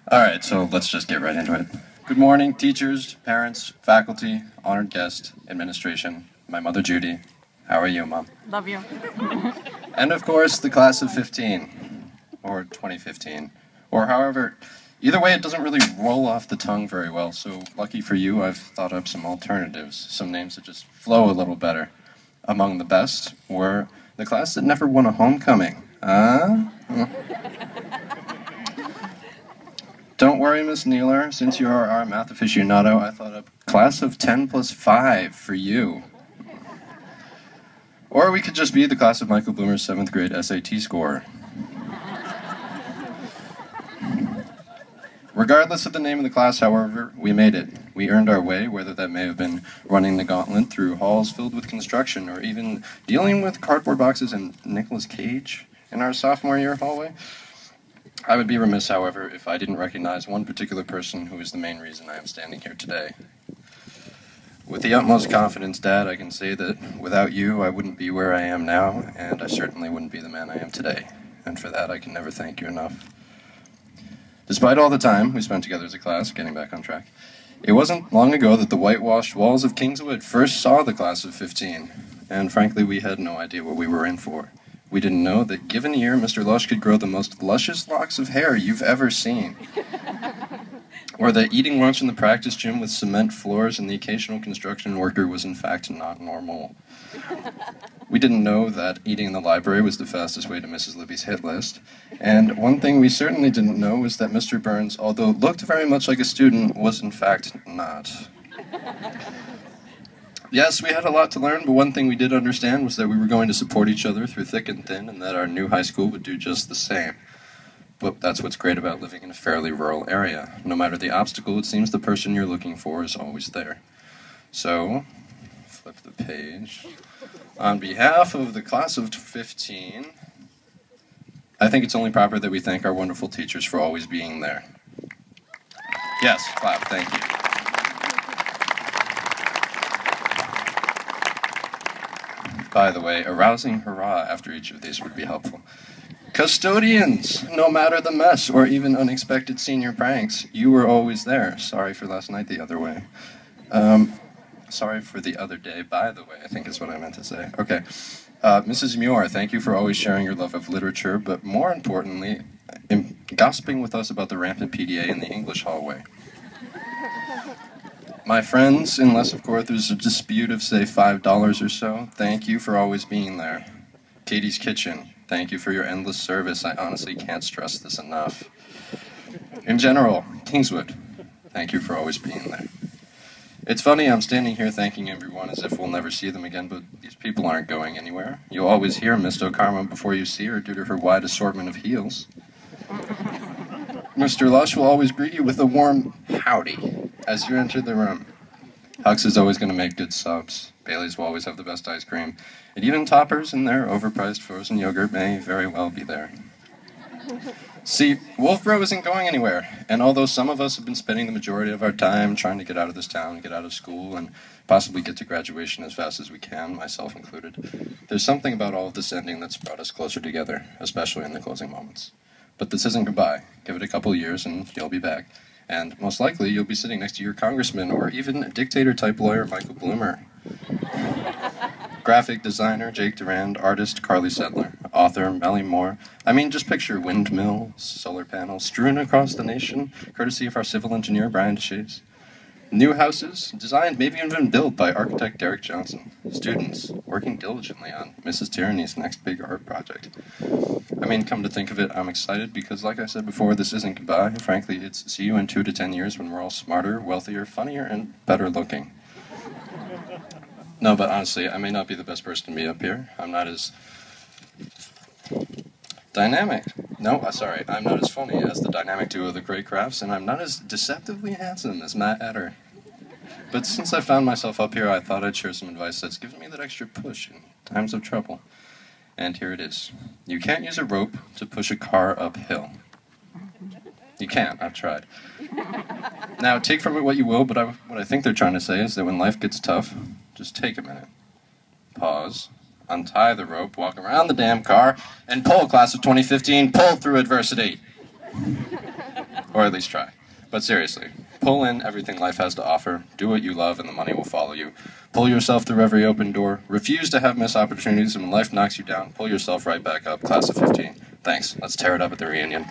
Alright, so let's just get right into it. Good morning, teachers, parents, faculty, honored guests, administration, my mother Judy. How are you, Mom? Love you. And of course, the class of 15, or 2015, or however, either way it doesn't really roll off the tongue very well, so lucky for you, I've thought up some alternatives, some names that just flow a little better. Among the best were the class that never won a homecoming. Don't worry, Miss Neeler, since you are our math aficionado, I thought up class of 10 plus 5 for you. Or we could just be the class of Michael Bloomer's 7th grade SAT score. Regardless of the name of the class, however, we made it. We earned our way, whether that may have been running the gauntlet through halls filled with construction, or even dealing with cardboard boxes and Nicolas Cage in our sophomore year hallway. I would be remiss, however, if I didn't recognize one particular person who is the main reason I am standing here today. With the utmost confidence, Dad, I can say that without you, I wouldn't be where I am now, and I certainly wouldn't be the man I am today. And for that, I can never thank you enough. Despite all the time we spent together as a class, getting back on track, it wasn't long ago that the whitewashed walls of Kingswood first saw the class of 15, and frankly, we had no idea what we were in for. We didn't know that given a year, Mr. Lush could grow the most luscious locks of hair you've ever seen. Or that eating lunch in the practice gym with cement floors and the occasional construction worker was in fact not normal. We didn't know that eating in the library was the fastest way to Mrs. Libby's hit list. And one thing we certainly didn't know was that Mr. Burns, although looked very much like a student, was in fact not. Yes, we had a lot to learn, but one thing we did understand was that we were going to support each other through thick and thin, and that our new high school would do just the same. But that's what's great about living in a fairly rural area. No matter the obstacle, it seems the person you're looking for is always there. So, flip the page. On behalf of the class of 15, I think it's only proper that we thank our wonderful teachers for always being there. Yes, clap, thank you. By the way, a rousing hurrah after each of these would be helpful. Custodians, no matter the mess or even unexpected senior pranks, you were always there. Sorry for last night the other way. Sorry for the other day, by the way, I think is what I meant to say. Okay. Mrs. Muir, thank you for always sharing your love of literature, but more importantly, gossiping with us about the rampant PDA in the English hallway. My friends, unless of course there's a dispute of, say, $5 or so, thank you for always being there. Katie's Kitchen, thank you for your endless service. I honestly can't stress this enough. In general, Kingswood, thank you for always being there. It's funny, I'm standing here thanking everyone as if we'll never see them again, but these people aren't going anywhere. You'll always hear Miss O'Karma before you see her due to her wide assortment of heels. Mr. Lush will always greet you with a warm howdy as you enter the room. Hux is always going to make good subs. Bailey's will always have the best ice cream. And even Toppers and their overpriced frozen yogurt may very well be there. See, Wolfbro isn't going anywhere, and although some of us have been spending the majority of our time trying to get out of this town, get out of school, and possibly get to graduation as fast as we can, myself included, there's something about all of this ending that's brought us closer together, especially in the closing moments. But this isn't goodbye. Give it a couple years and you'll be back. And most likely you'll be sitting next to your congressman or even dictator-type lawyer Michael Bloomer. Graphic designer Jake Durand, artist Carly Sedler, author Melly Moore. I mean, just picture windmills, solar panels strewn across the nation, courtesy of our civil engineer Brian DeShays. New houses, designed, maybe even built by architect Derek Johnson. Students working diligently on Mrs. Tyranny's next big art project. I mean, come to think of it, I'm excited because, like I said before, this isn't goodbye. Frankly, it's see you in 2 to 10 years when we're all smarter, wealthier, funnier, and better looking. No, but honestly, I may not be the best person to meet up here. I'm not as dynamic. No, sorry, I'm not as funny as the dynamic duo of the Great Crafts, and I'm not as deceptively handsome as Matt Etter. But since I found myself up here, I thought I'd share some advice that's given me that extra push in times of trouble. And here it is. You can't use a rope to push a car uphill. You can't, I've tried. Now, take from it what you will, but what I think they're trying to say is that when life gets tough, just take a minute. Pause. Untie the rope, walk around the damn car, and pull, class of 2015, pull through adversity. Or at least try. But seriously, pull in everything life has to offer, do what you love, and the money will follow you. Pull yourself through every open door, refuse to have missed opportunities, and when life knocks you down, pull yourself right back up, class of 15. Thanks. Let's tear it up at the reunion.